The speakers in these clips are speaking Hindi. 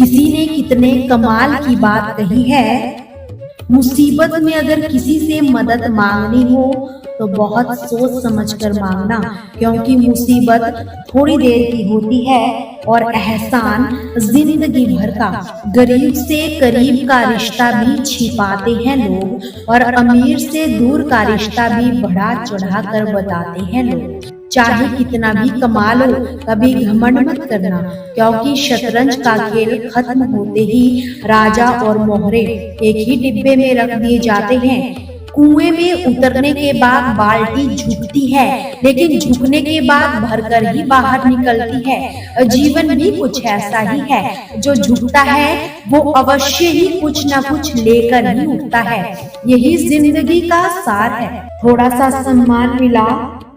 किसी ने कितने कमाल की बात कही है, मुसीबत में अगर किसी से मदद मांगनी हो तो बहुत सोच समझकर मांगना, क्योंकि मुसीबत थोड़ी देर की होती है और एहसान जिंदगी भर का। गरीब से करीब का रिश्ता भी छिपाते हैं लोग और अमीर से दूर का रिश्ता भी बढ़ा चढ़ा कर बताते हैं लोग। चाहे कितना भी कमा लो, कभी घमंड मत करना, क्योंकि शतरंज का खेल खत्म होते ही राजा और मोहरे एक ही डिब्बे में रख दिए जाते हैं। कुएं में उतरने के बाद बाल्टी झुकती है, लेकिन झुकने के बाद भरकर ही बाहर निकलती है। जीवन भी कुछ ऐसा ही है, जो झुकता है वो अवश्य ही कुछ न कुछ लेकर ही उठता है। यही जिंदगी का सार है। थोड़ा सा सम्मान मिला,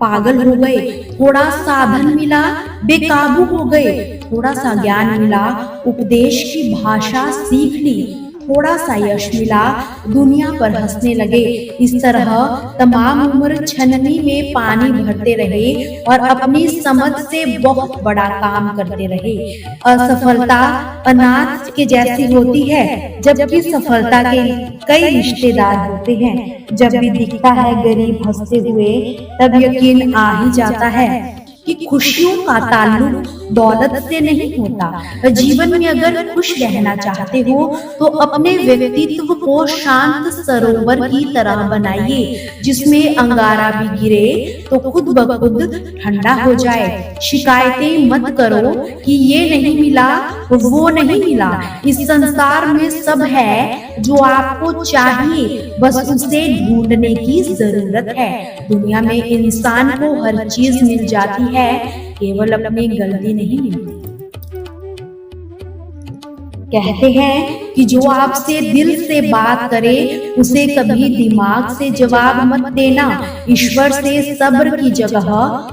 पागल हो गए, थोड़ा साधन मिला, बेकाबू हो गए, थोड़ा सा ज्ञान मिला, उपदेश की भाषा सीख ली, थोड़ा सा यश मिला, दुनिया पर हंसने लगे। इस तरह तमाम उम्र छननी में पानी भरते रहे और अपनी समझ से बहुत बड़ा काम करते रहे। असफलता अनाथ के जैसी होती है, जबकि सफलता के कई रिश्तेदार होते हैं। जब भी दिखता है गरीब हंसते हुए, तब यकीन आ ही जाता है कि खुशियों का ताल्लुक दौलत से नहीं होता। जीवन में अगर खुश रहना चाहते हो तो अपने व्यक्तित्व को शांत सरोवर की तरह बनाइए, जिसमें अंगारा भी गिरे तो खुद ब खुद ठंडा हो जाए। शिकायतें मत करो कि ये नहीं मिला, वो नहीं मिला। इस संसार में सब है जो आपको चाहिए, बस उसे ढूंढने की जरूरत है। दुनिया में इंसान को हर चीज मिल जाती है, केवल अपनी गलती नहीं मिलती। कहते हैं कि जो आपसे दिल से बात करे उसे कभी दिमाग से जवाब मत देना। ईश्वर से सब्र की जगह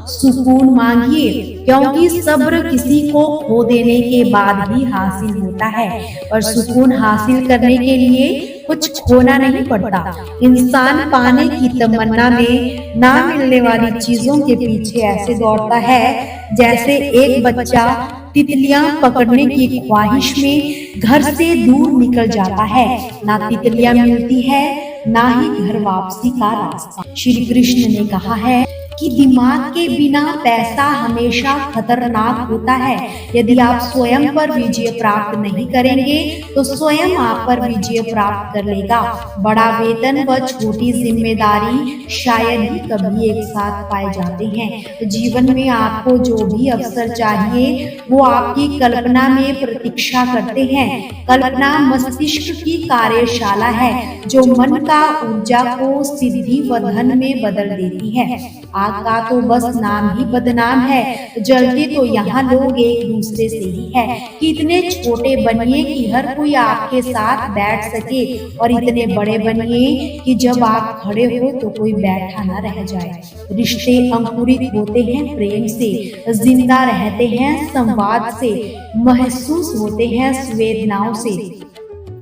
सुकून मांगिए, क्योंकि सब्र किसी को खो देने के बाद ही हासिल होता है और सुकून हासिल करने के लिए कुछ खोना नहीं पड़ता। इंसान पाने की तमन्ना में ना मिलने वाली चीजों के पीछे ऐसे दौड़ता है जैसे एक बच्चा तितलियां पकड़ने की ख्वाहिश में घर से दूर निकल जाता है। ना तितलियां मिलती है, ना ही घर वापसी का रास्ता। श्री कृष्ण ने कहा है कि दिमाग के बिना पैसा हमेशा खतरनाक होता है। यदि आप स्वयं पर विजय प्राप्त नहीं करेंगे तो स्वयं आप पर विजय प्राप्त कर लेगा। बड़ा वेतन व छोटी जिम्मेदारी शायद ही कभी एक साथ पाए जाते हैं। तो जीवन में आपको जो भी अवसर चाहिए वो आपकी कल्पना में प्रतीक्षा करते हैं। कल्पना मस्तिष्क की कार्यशाला है जो मन का ऊर्जा को सिद्धि व धन में बदल देती है। आग का तो बस नाम ही बदनाम है, जलते तो यहाँ लोग एक दूसरे से ही है। कि इतने छोटे बनिए कि हर कोई आपके साथ बैठ सके और इतने बड़े बनिए कि जब आप खड़े हो तो कोई बैठा ना रह जाए। रिश्ते अंकुरित होते हैं प्रेम से, जिंदा रहते हैं संवाद से, महसूस होते हैं संवेदनाओं से,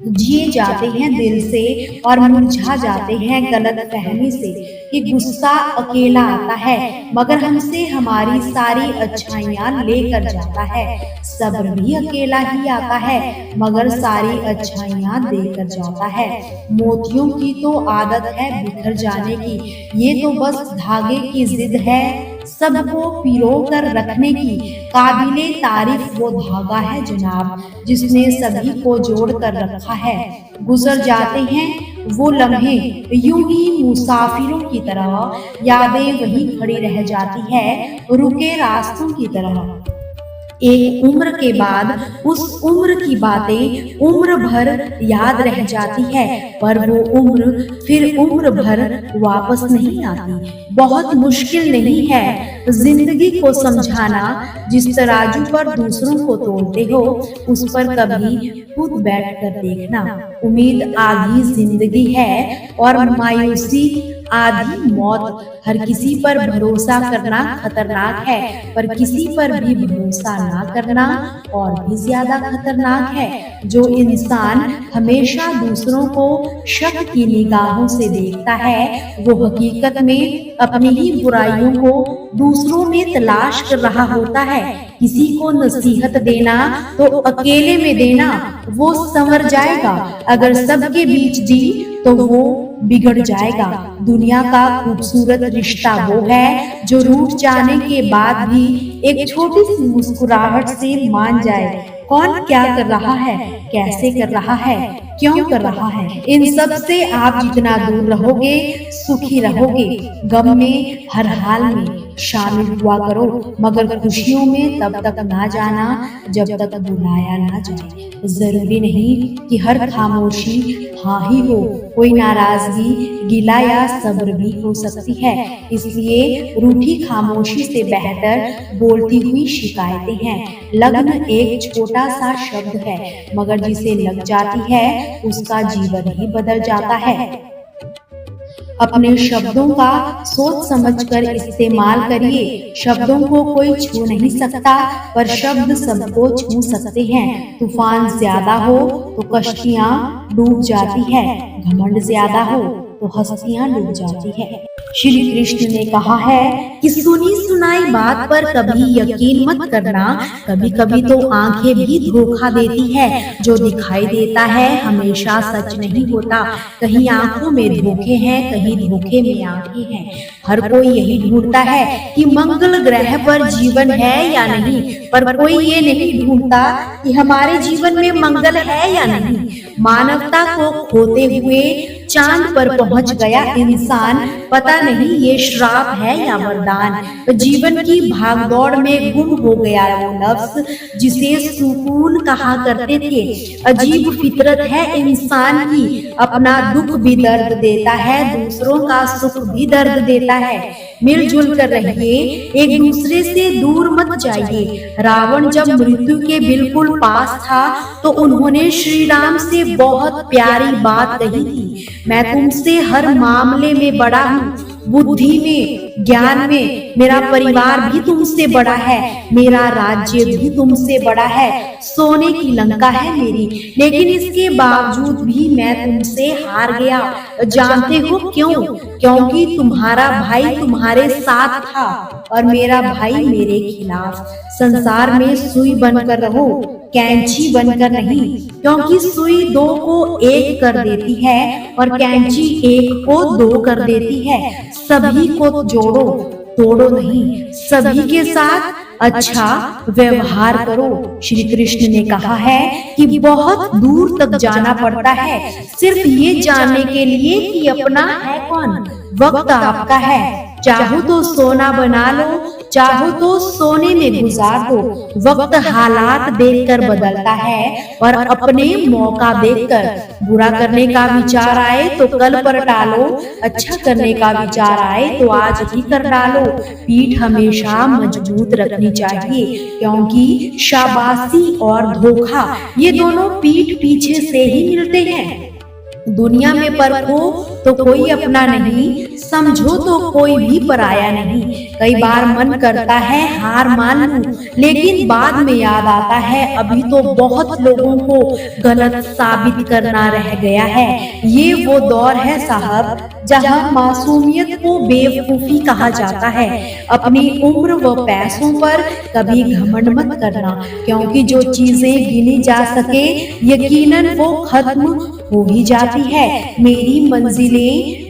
जिए जाते हैं दिल से और मुरझा जाते हैं गलत फहमी से। कि गुस्सा अकेला आता है मगर हमसे हमारी सारी अच्छाइयाँ लेकर जाता है। सब्र भी अकेला ही आता है मगर सारी अच्छाइयाँ देकर जाता है। मोतियों की तो आदत है बिखर जाने की, ये तो बस धागे की जिद है सबको पिरो कर रखने की। काबिले तारीफ वो धागा है जनाब जिसने सभी को जोड़ कर रखा है। गुजर जाते हैं वो लम्हे यूं ही मुसाफिरों की तरह, यादें वहीं खड़ी रह जाती है रुके रास्तों की तरह। एक उम्र के बाद उस उम्र की बातें उम्र भर याद रह जाती है, पर वो उम्र फिर उम्र भर वापस नहीं आती। बहुत मुश्किल नहीं है जिंदगी को समझाना, जिस तराजू पर दूसरों को तोलते हो उस पर कभी खुद बैठ कर देखना। उम्मीद आधी जिंदगी है और मायूसी आधी मौत। हर किसी पर भरोसा करना खतरनाक है, पर किसी पर भी भरोसा ना करना और भी ज्यादा खतरनाक है। जो इंसान हमेशा दूसरों को शक की निगाहों से देखता है, वो हकीकत में अपनी ही बुराइयों को दूसरों में तलाश कर रहा होता है। किसी को नसीहत देना तो अकेले में देना, वो संवर जाएगा। अगर सबके बीच जी तो वो बिगड़ जाएगा। दुनिया का खूबसूरत रिश्ता वो है जो रूठ जाने के बाद भी एक छोटी सी मुस्कुराहट से मान जाए। कौन क्या कर रहा है, कैसे कर रहा है, क्यों कर रहा है, इन सब से आप जितना दूर रहोगे सुखी रहोगे। गम में हर हाल में शामिल हुआ करो, मगर खुशियों में तब तक ना जाना जब तक बुलाया ना जाए। जरूरी नहीं कि हर खामोशी हाँ ही हो, कोई नाराजगी गिला या सब्र भी हो सकती है। इसलिए रूठी खामोशी से बेहतर बोलती हुई शिकायतें हैं। लगन एक छोटा सा शब्द है, मगर जिसे लग जाती है उसका जीवन ही बदल जाता है। अपने शब्दों का सोच समझकर इस्तेमाल करिए। शब्दों को कोई छू नहीं सकता, पर शब्द सबको छू सकते हैं। तूफान ज्यादा हो तो कश्तियाँ डूब जाती है, घमंड ज्यादा हो तो हस्तियां डूब जाती है। श्री कृष्ण ने कहा है कि सुनी सुनाई बात पर कभी यकीन मत करना। कभी कभी तो आंखें भी धोखा देती है। जो दिखाई देता है हमेशा सच नहीं होता। कहीं आंखों में धोखे हैं, कहीं धोखे में आंखें हैं। हर कोई यही ढूंढता है कि मंगल ग्रह पर जीवन है या नहीं, पर कोई ये नहीं ढूंढता कि हमारे जीवन में मंगल है या नहीं। मानवता को खोते हुए चांद पर पहुंच गया इंसान, पता नहीं ये श्राप है या वरदान। जीवन की भागदौड़ में गुम हो गया वो नफ्स जिसे सुकून कहा करते थे। अजीब फितरत है इंसान की, अपना दुख भी दर्द देता है, दूसरों का सुख भी दर्द देता है। मिलजुल कर रहिए, एक दूसरे से दूर मत जाइए। रावण जब मृत्यु के बिल्कुल पास था तो उन्होंने श्री राम से बहुत प्यारी बात कही थी, मैं तुमसे हर मामले में बड़ा हूँ, बुद्धि में, ज्ञान में। मेरा परिवार भी तुमसे बड़ा है, मेरा राज्य भी तुमसे बड़ा है, सोने की लंका है मेरी, लेकिन इसके बावजूद भी मैं तुमसे हार गया। जानते हो क्यों? क्योंकि तुम्हारा भाई तुम्हारे साथ था और मेरा भाई मेरे खिलाफ। संसार में सुई बनकर रहो, कैंची बनकर नहीं, क्योंकि सुई दो को एक कर देती है और कैंची एक को दो कर देती है। सभी को जोड़ो, तोड़ो नहीं। सभी के साथ अच्छा व्यवहार करो। श्री कृष्ण ने कहा है कि बहुत दूर तक जाना पड़ता है सिर्फ ये जानने के लिए कि अपना है कौन। वक्त आपका है, चाहो तो सोना बना लो, चाहो तो सोने में गुजार दो। वक्त हालात देखकर बदलता है और अपने मौका देखकर। बुरा करने का विचार आए तो कल पर टालो, अच्छा करने का विचार आए तो आज ही कर डालो। पीठ हमेशा मजबूत रखनी चाहिए, क्योंकि शाबाशी और धोखा ये दोनों पीठ पीछे से ही मिलते हैं। दुनिया में परखो तो कोई अपना नहीं, समझो तो कोई भी पराया नहीं। कई बार मन करता है हार मान लूं, लेकिन बाद में याद आता है अभी तो बहुत लोगों को गलत साबित करना रह गया है। ये वो दौर है साहब जहां मासूमियत को बेवकूफी कहा जाता है। अपनी उम्र व पैसों पर कभी घमंड मत करना, क्योंकि जो चीजें गिनी जा सके यकीनन वो खत्म हो ही जाती है। मेरी मंजिलें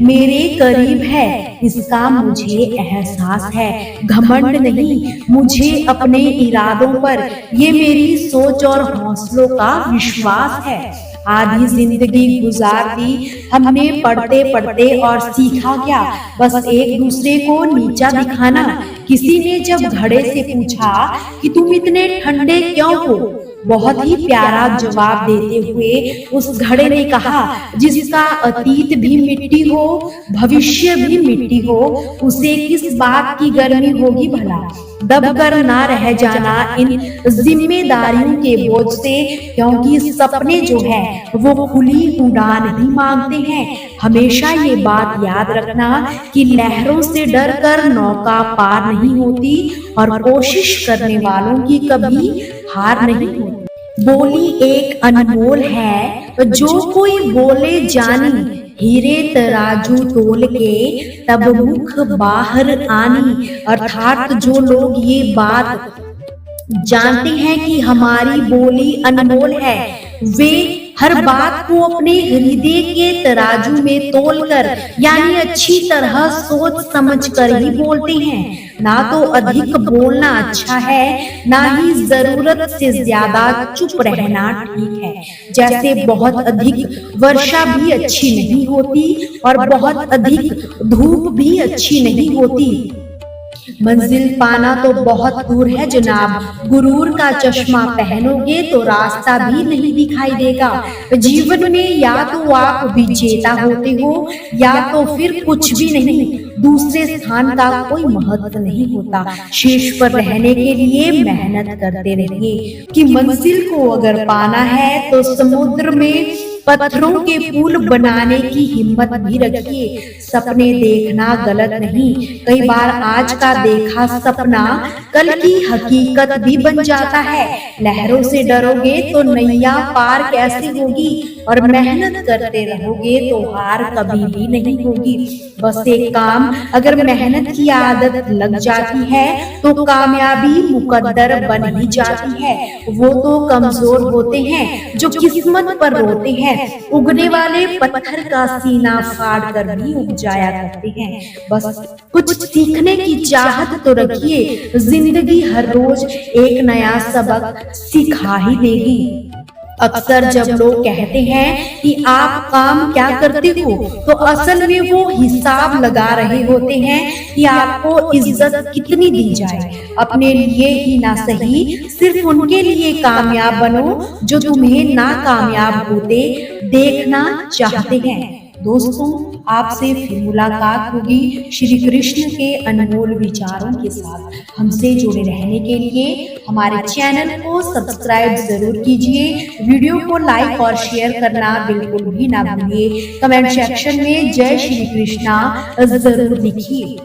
मेरे करीब है, इसका मुझे एहसास है। घमंड नहीं, मुझे अपने इरादों पर ये मेरी सोच और हौसलों का विश्वास है। आधी जिंदगी गुजार दी हमने पढ़ते पढ़ते, और सीखा क्या? बस एक दूसरे को नीचा दिखाना। किसी ने जब घड़े से पूछा कि तुम इतने ठंडे क्यों हो, बहुत ही प्यारा जवाब देते हुए उस घड़े ने कहा, जिसका अतीत भी मिट्टी हो, भविष्य भी मिट्टी हो, उसे किस बात की गर्मी होगी भला। दबकर ना रह जाना इन जिम्मेदारियों के बोझ से, क्योंकि सपने जो है वो खुली उड़ान ही मांगते हैं। हमेशा ये बात याद रखना कि लहरों से डरकर नौका पार नहीं होती और कोशिश करने वालों की कभी हार नहीं होती। बोली एक अनमोल है, जो कोई बोले जानी, हीरे तराजू तोल के तब मुख बाहर आनी। अर्थात जो लोग ये बात जानते हैं कि हमारी बोली अनमोल है, वे हर बात को अपने हृदय के तराजू में तोलकर, यानी अच्छी तरह सोच समझ कर ही बोलते हैं। ना तो अधिक बोलना अच्छा है, ना ही जरूरत से ज्यादा चुप रहना ठीक है। जैसे बहुत अधिक वर्षा भी अच्छी नहीं होती और बहुत अधिक धूप भी अच्छी नहीं होती। मंजिल पाना तो बहुत दूर है जनाब, गुरूर का चश्मा पहनोगे तो रास्ता भी नहीं दिखाई देगा। जीवन में या तो आप विजेता होते हो या तो फिर कुछ भी नहीं, दूसरे स्थान का कोई महत्व नहीं होता। शीर्ष पर रहने के लिए मेहनत करते रहिए कि मंजिल को अगर पाना है तो समुद्र में पत्थरों के पुल बनाने की हिम्मत भी रखिए। सपने देखना गलत नहीं, कई बार आज का देखा सपना कल की हकीकत भी बन जाता है। लहरों से डरोगे तो नैया पार कैसे होगी, और मेहनत करते रहोगे तो हार कभी भी नहीं होगी। बस एक काम, अगर मेहनत की आदत लग जाती है तो कामयाबी मुकद्दर बन ही जाती है। वो तो कमजोर होते हैं जो किस्मत पर रोते हैं, उगने वाले पत्थर का सीना फाड़ कर भी उग जाया करते हैं। बस कुछ सीखने की चाहत तो रखिए, जिंदगी हर रोज एक नया सबक सिखा ही देगी। अक्सर जब लोग कहते हैं कि आप काम क्या करते हो, तो असल में वो हिसाब लगा रहे होते हैं कि आपको इज्जत कितनी दी जाए। अपने लिए ही ना सही, सिर्फ उनके लिए कामयाब बनो जो तुम्हें नाकामयाब होते देखना चाहते हैं। दोस्तों, आपसे फिर मुलाकात होगी श्री कृष्ण के अनमोल विचारों के साथ। हमसे जुड़े रहने के लिए हमारे चैनल को सब्सक्राइब जरूर कीजिए, वीडियो को लाइक और शेयर करना बिल्कुल भी ना भूलिए। कमेंट सेक्शन में जय श्री कृष्णा जरूर लिखिए।